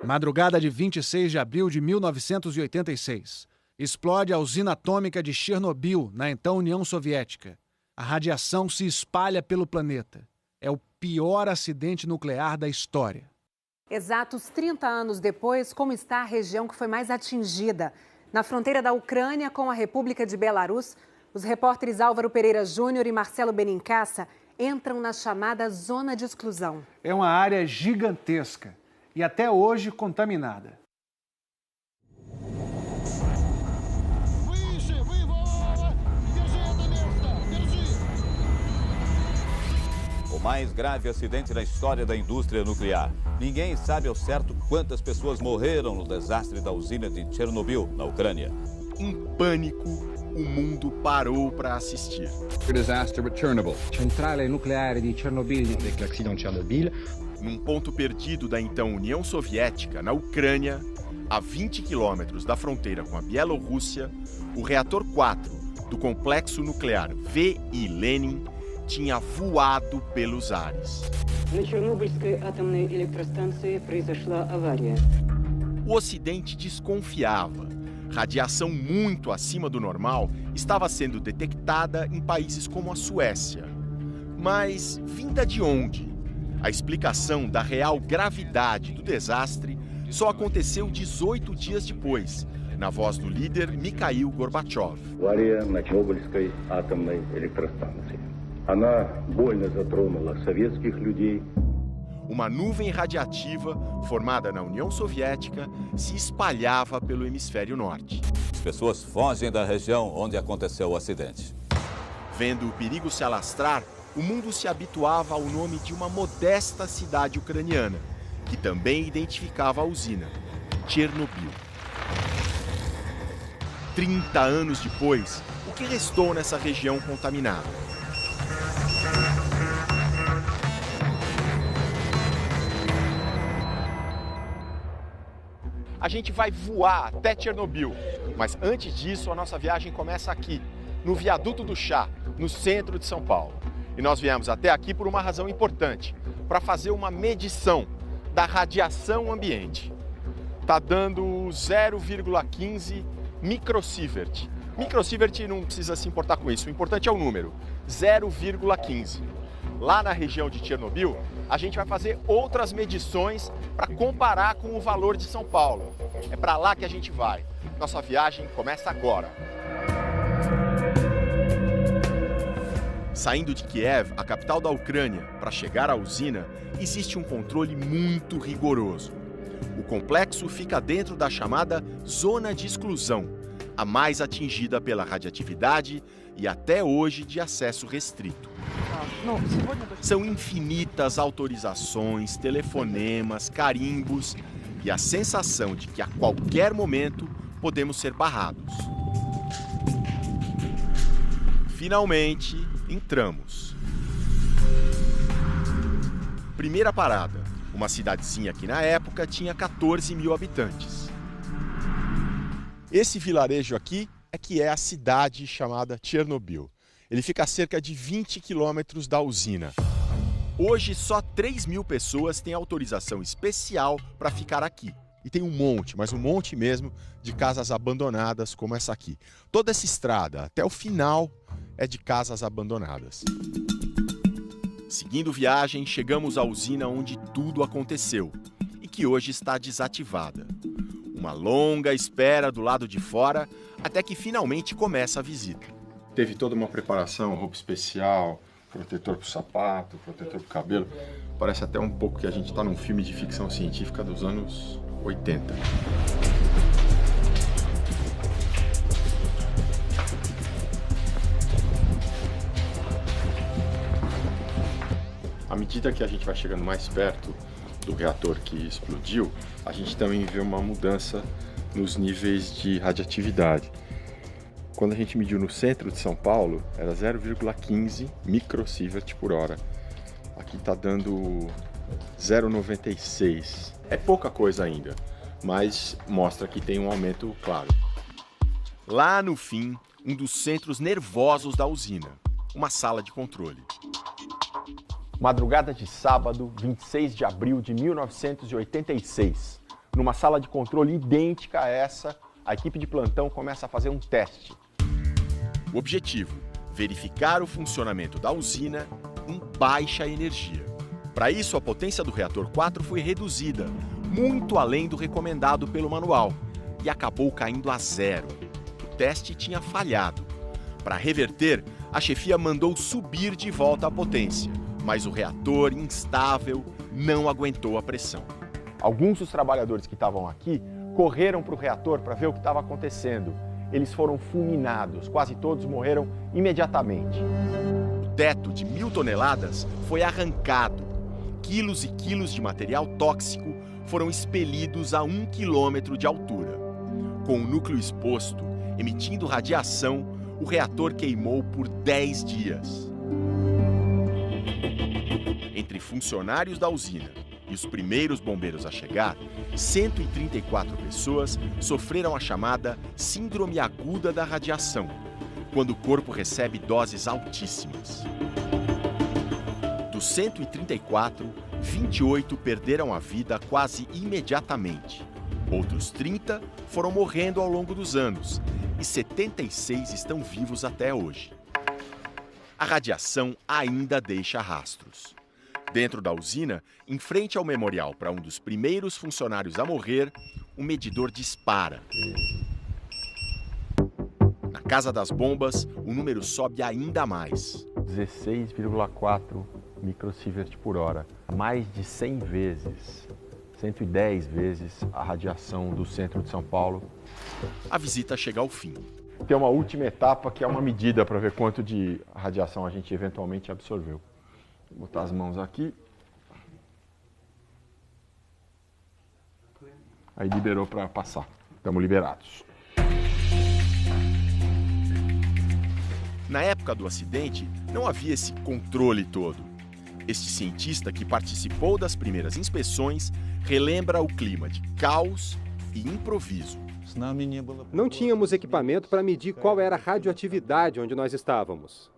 Madrugada de 26 de abril de 1986. Explode a usina atômica de Chernobyl, na então União Soviética. A radiação se espalha pelo planeta. É o pior acidente nuclear da história. Exatos 30 anos depois, como está a região que foi mais atingida? Na fronteira da Ucrânia com a República de Belarus, os repórteres Álvaro Pereira Júnior e Marcelo Benincasa entram na chamada zona de exclusão. É uma área gigantesca e até hoje contaminada. O mais grave acidente na história da indústria nuclear. Ninguém sabe ao certo quantas pessoas morreram no desastre da usina de Chernobyl, na Ucrânia. Em pânico, o mundo parou para assistir. O desastre de Chernobyl. Centrale nucleare de Chernobyl. L'accident de Chernobyl. Num ponto perdido da então União Soviética, na Ucrânia, a 20 quilômetros da fronteira com a Bielorrússia, o reator 4 do complexo nuclear V.I. Lenin tinha voado pelos ares. Na Chernobyl атомной электростанции произошла авария. O Ocidente desconfiava. Radiação muito acima do normal estava sendo detectada em países como a Suécia. Mas vinda de onde? A explicação da real gravidade do desastre só aconteceu 18 dias depois, na voz do líder Mikhail Gorbachev. Авария на Чернобыльской атомной электростанции. Она больно затронула советских людей. Uma nuvem radiativa formada na União Soviética se espalhava pelo hemisfério norte. As pessoas fogem da região onde aconteceu o acidente. Vendo o perigo se alastrar, o mundo se habituava ao nome de uma modesta cidade ucraniana, que também identificava a usina, Chernobyl. 30 anos depois, o que restou nessa região contaminada? A gente vai voar até Chernobyl, mas antes disso a nossa viagem começa aqui, no Viaduto do Chá, no centro de São Paulo. E nós viemos até aqui por uma razão importante, para fazer uma medição da radiação ambiente. Está dando 0,15 microsievert. Microsievert não precisa se importar com isso, o importante é o número, 0,15. Lá na região de Chernobyl, a gente vai fazer outras medições para comparar com o valor de São Paulo. É para lá que a gente vai. Nossa viagem começa agora. Saindo de Kiev, a capital da Ucrânia, para chegar à usina, existe um controle muito rigoroso. O complexo fica dentro da chamada zona de exclusão, a mais atingida pela radioatividade e até hoje de acesso restrito. São infinitas autorizações, telefonemas, carimbos e a sensação de que a qualquer momento podemos ser barrados. Finalmente, entramos. Primeira parada, uma cidadezinha que na época tinha 14 mil habitantes. Esse vilarejo aqui é que é a cidade chamada Chernobyl. Ele fica a cerca de 20 quilômetros da usina. Hoje, só 3 mil pessoas têm autorização especial para ficar aqui. E tem um monte, mas um monte mesmo, de casas abandonadas como essa aqui. Toda essa estrada, até o final, é de casas abandonadas. Seguindo viagem, chegamos à usina onde tudo aconteceu e que hoje está desativada. Uma longa espera do lado de fora até que finalmente começa a visita. Teve toda uma preparação, roupa especial, protetor para o sapato, protetor para o cabelo. Parece até um pouco que a gente está num filme de ficção científica dos anos 80. À medida que a gente vai chegando mais perto do reator que explodiu, a gente também vê uma mudança nos níveis de radioatividade. Quando a gente mediu no centro de São Paulo, era 0,15 microsievert por hora. Aqui está dando 0,96. É pouca coisa ainda, mas mostra que tem um aumento claro. Lá no fim, um dos centros nervosos da usina, uma sala de controle. Madrugada de sábado, 26 de abril de 1986. Numa sala de controle idêntica a essa, a equipe de plantão começa a fazer um teste. O objetivo: verificar o funcionamento da usina em baixa energia. Para isso, a potência do reator 4 foi reduzida, muito além do recomendado pelo manual, e acabou caindo a zero. O teste tinha falhado. Para reverter, a chefia mandou subir de volta a potência, mas o reator, instável, não aguentou a pressão. Alguns dos trabalhadores que estavam aqui correram para o reator para ver o que estava acontecendo. Eles foram fulminados, quase todos morreram imediatamente. O teto de 1.000 toneladas foi arrancado. Quilos e quilos de material tóxico foram expelidos a 1 quilômetro de altura. Com o núcleo exposto, emitindo radiação, o reator queimou por 10 dias. Entre funcionários da usina e os primeiros bombeiros a chegar, 134 pessoas sofreram a chamada síndrome aguda da radiação, quando o corpo recebe doses altíssimas. Dos 134, 28 perderam a vida quase imediatamente. Outros 30 foram morrendo ao longo dos anos e 76 estão vivos até hoje. A radiação ainda deixa rastros. Dentro da usina, em frente ao memorial para um dos primeiros funcionários a morrer, um medidor dispara. Na Casa das Bombas, o número sobe ainda mais. 16,4 microsievert por hora, mais de 100 vezes, 110 vezes a radiação do centro de São Paulo. A visita chega ao fim. Tem uma última etapa que é uma medida para ver quanto de radiação a gente eventualmente absorveu. Vou botar as mãos aqui. Aí liberou para passar. Estamos liberados. Na época do acidente, não havia esse controle todo. Este cientista que participou das primeiras inspeções relembra o clima de caos e improviso. Não tínhamos equipamento para medir qual era a radioatividade onde nós estávamos.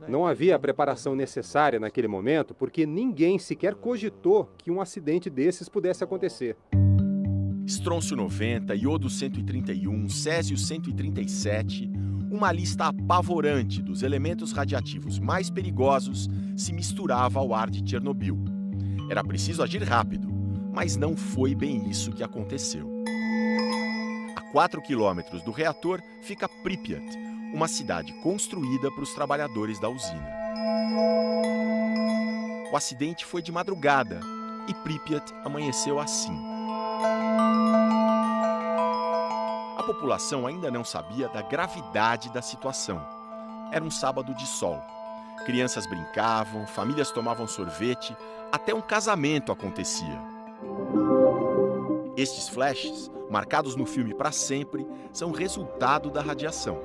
Não havia a preparação necessária naquele momento, porque ninguém sequer cogitou que um acidente desses pudesse acontecer. Estrôncio 90, iodo 131, césio 137, uma lista apavorante dos elementos radiativos mais perigosos se misturava ao ar de Chernobyl. Era preciso agir rápido, mas não foi bem isso que aconteceu. A 4 quilômetros do reator fica Pripyat, uma cidade construída para os trabalhadores da usina. O acidente foi de madrugada e Pripyat amanheceu assim. A população ainda não sabia da gravidade da situação. Era um sábado de sol. Crianças brincavam, famílias tomavam sorvete, até um casamento acontecia. Estes flashes, marcados no filme para sempre, são resultado da radiação.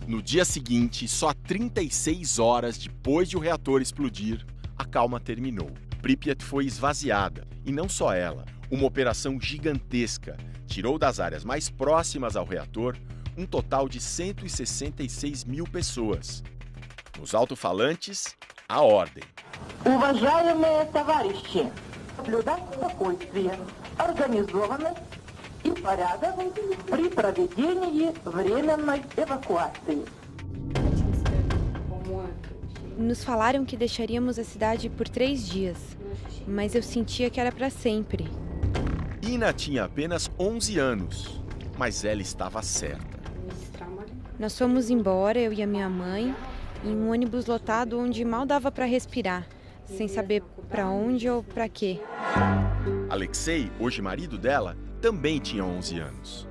No dia seguinte, só 36 horas depois de o reator explodir, a calma terminou. Pripyat foi esvaziada, e não só ela. Uma operação gigantesca tirou das áreas mais próximas ao reator um total de 166 mil pessoas. Nos alto-falantes, a ordem. Уважаемые товарищи, соблюдать спокойствие, организованность и порядок при проведении временной эвакуации. Nos falaram que deixaríamos a cidade por 3 dias, mas eu sentia que era para sempre. Ina tinha apenas 11 anos, mas ela estava certa. Nós fomos embora, eu e a minha mãe, em um ônibus lotado onde mal dava para respirar, sem saber para onde ou para quê. Alexei, hoje marido dela, também tinha 11 anos.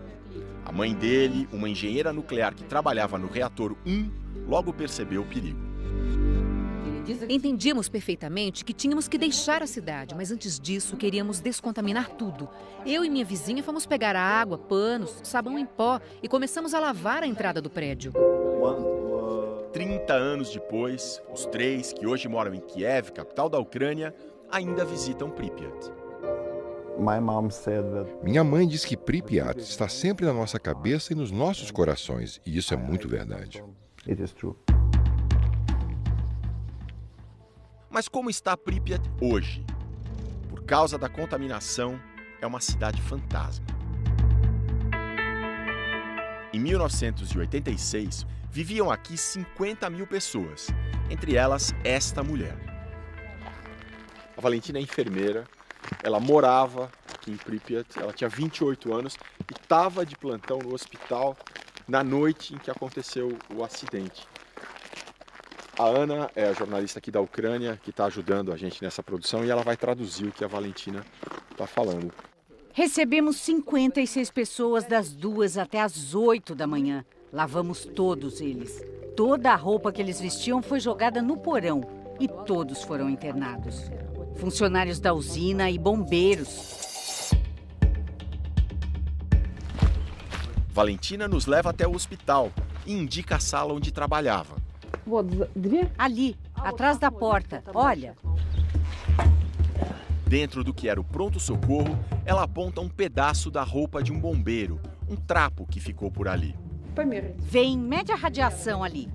A mãe dele, uma engenheira nuclear que trabalhava no reator 1, logo percebeu o perigo. Entendíamos perfeitamente que tínhamos que deixar a cidade, mas antes disso queríamos descontaminar tudo. Eu e minha vizinha fomos pegar água, panos, sabão em pó e começamos a lavar a entrada do prédio. 30 anos depois, os 3 que hoje moram em Kiev, capital da Ucrânia, ainda visitam Pripyat. Minha mãe diz que Pripyat está sempre na nossa cabeça e nos nossos corações, e isso é muito verdade. Mas como está Pripyat hoje? Por causa da contaminação, é uma cidade fantasma. Em 1986, viviam aqui 50 mil pessoas, entre elas esta mulher. A Valentina é enfermeira, ela morava aqui em Pripyat, ela tinha 28 anos e estava de plantão no hospital na noite em que aconteceu o acidente. A Ana é a jornalista aqui da Ucrânia que está ajudando a gente nessa produção e ela vai traduzir o que a Valentina está falando. Recebemos 56 pessoas das 2 até as 8 da manhã. Lavamos todos eles. Toda a roupa que eles vestiam foi jogada no porão e todos foram internados. Funcionários da usina e bombeiros. Valentina nos leva até o hospital e indica a sala onde trabalhava. Ali, atrás da porta. Olha. Dentro do que era o pronto-socorro, ela aponta um pedaço da roupa de um bombeiro, um trapo que ficou por ali. Vem, mede a radiação ali.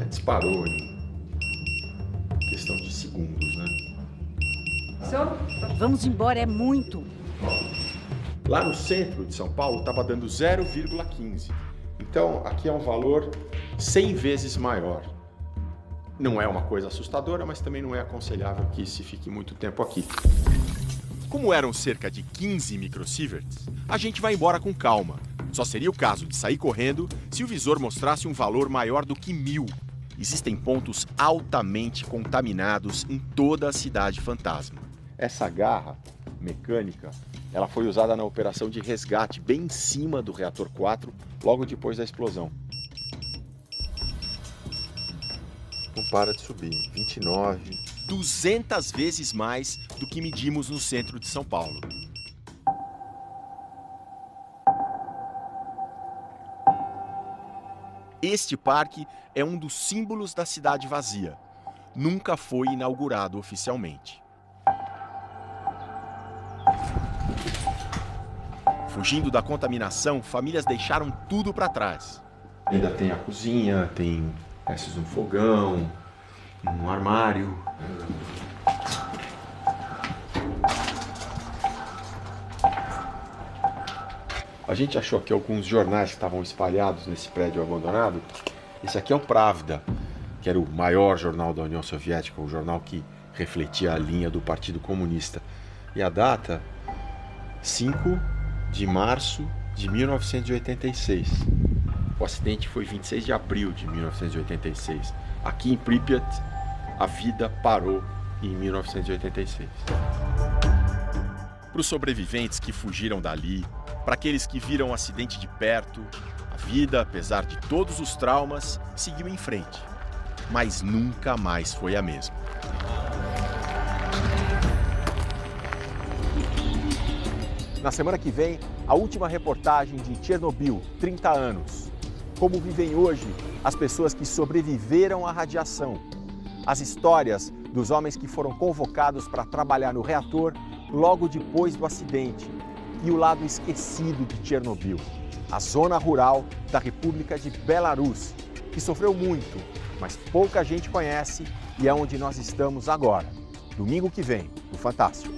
Disparou em questão de segundos, né? Vamos embora, é muito. Lá no centro de São Paulo estava dando 0,15. Então aqui é um valor 100 vezes maior. Não é uma coisa assustadora, mas também não é aconselhável que se fique muito tempo aqui. Como eram cerca de 15 microsieverts, a gente vai embora com calma. Só seria o caso de sair correndo se o visor mostrasse um valor maior do que 1000. Existem pontos altamente contaminados em toda a cidade fantasma. Essa garra mecânica, ela foi usada na operação de resgate bem em cima do reator 4, logo depois da explosão. Não para de subir, 29. 200 vezes mais do que medimos no centro de São Paulo. Este parque é um dos símbolos da cidade vazia. Nunca foi inaugurado oficialmente. Fugindo da contaminação, famílias deixaram tudo para trás. Ainda tem a cozinha, tem restos de um fogão, um armário. A gente achou aqui alguns jornais que estavam espalhados nesse prédio abandonado. Esse aqui é o Pravda, que era o maior jornal da União Soviética, o jornal que refletia a linha do Partido Comunista. E a data, 5 de março de 1986. O acidente foi 26 de abril de 1986. Aqui em Pripyat, a vida parou em 1986. Para os sobreviventes que fugiram dali, para aqueles que viram o acidente de perto, a vida, apesar de todos os traumas, seguiu em frente. Mas nunca mais foi a mesma. Na semana que vem, a última reportagem de Chernobyl, 30 anos. Como vivem hoje as pessoas que sobreviveram à radiação. As histórias dos homens que foram convocados para trabalhar no reator logo depois do acidente. E o lado esquecido de Chernobyl, a zona rural da República de Belarus, que sofreu muito, mas pouca gente conhece e é onde nós estamos agora. Domingo que vem, no Fantástico.